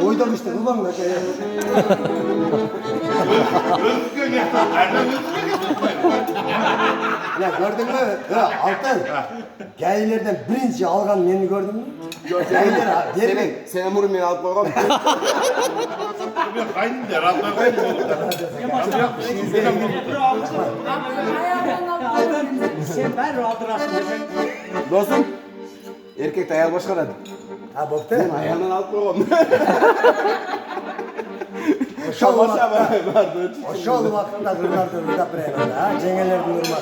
Oydak işte ulan da şey. Özgür getir. Nereden özgür getir? Ya gördün mü? Ya Altan. Geylerden birinci algan meni gördün mü? Geyler abi. Senin vurun beni alıp koyalım. Ben kaynım der. Abla kaynım Sen ben rahat rahat. Dostum. Erkek de ayağını başka verdi. Ha bokta. Sen ayağından alıp koyalım. Oşol Başa vakta. vardı. Oşol vakta kırlardı ırda preyler ha. Cengelerdi durmakla.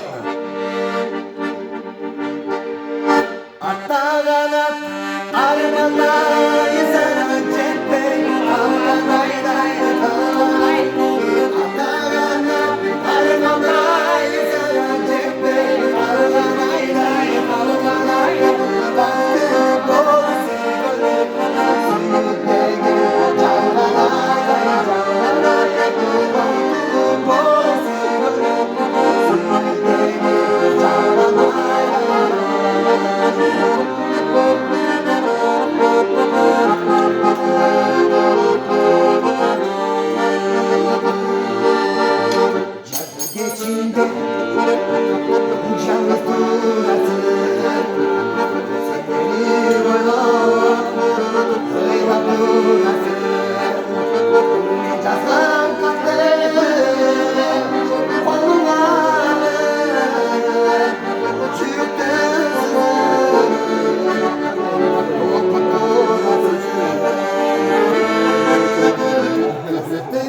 Atta kanat armanda izan cepte kalkanayday kalkanay. Atta kanat armanda izan cepte kalkanayday kalkanay. Baktı boğazı gölü suyutteki canlanayday canlanay. Baktı boğazı gölü suyutteki canlanay. Geçinde canlı suratı seni oynat öyle durası ne cazan kaldı kolları çıktı o kuturası kızıttı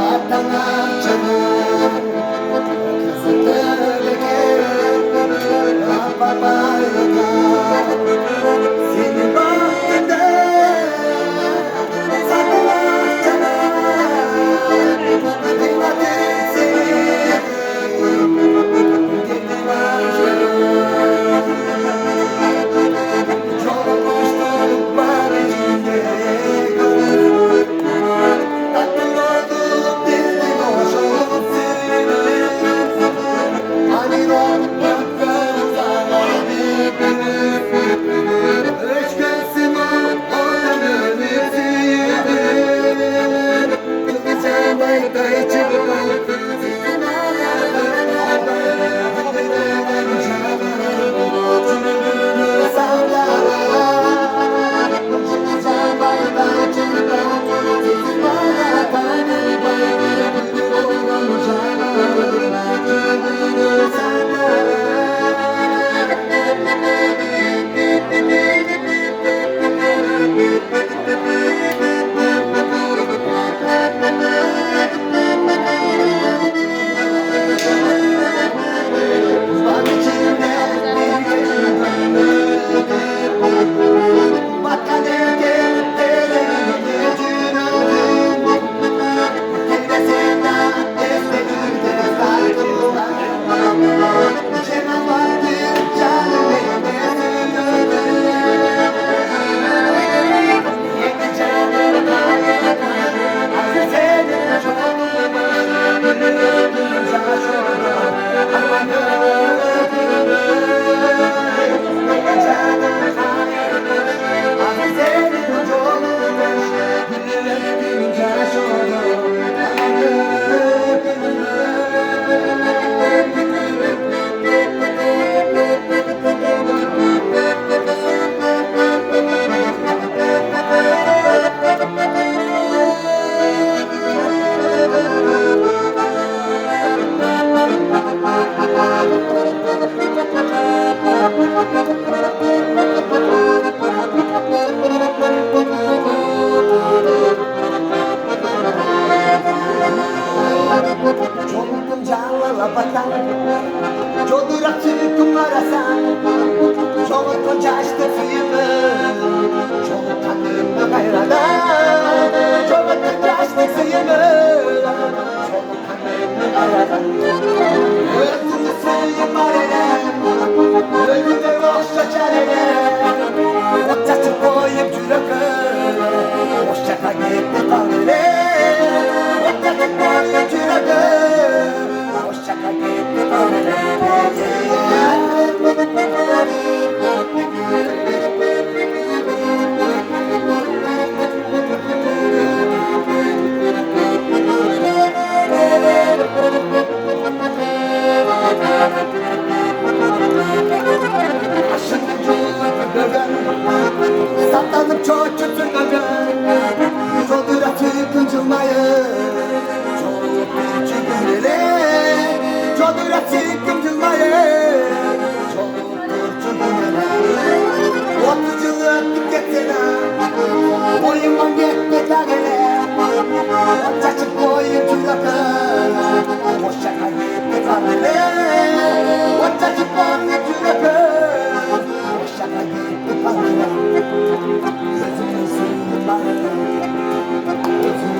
Atana canım, kızıttı beke, rapapalıka. Senin baktığında saklar canım, dikkat et seni, dinlemez canım. Çok kuşluk var içinde gönül. Gözümün suyunu bana. Gözümün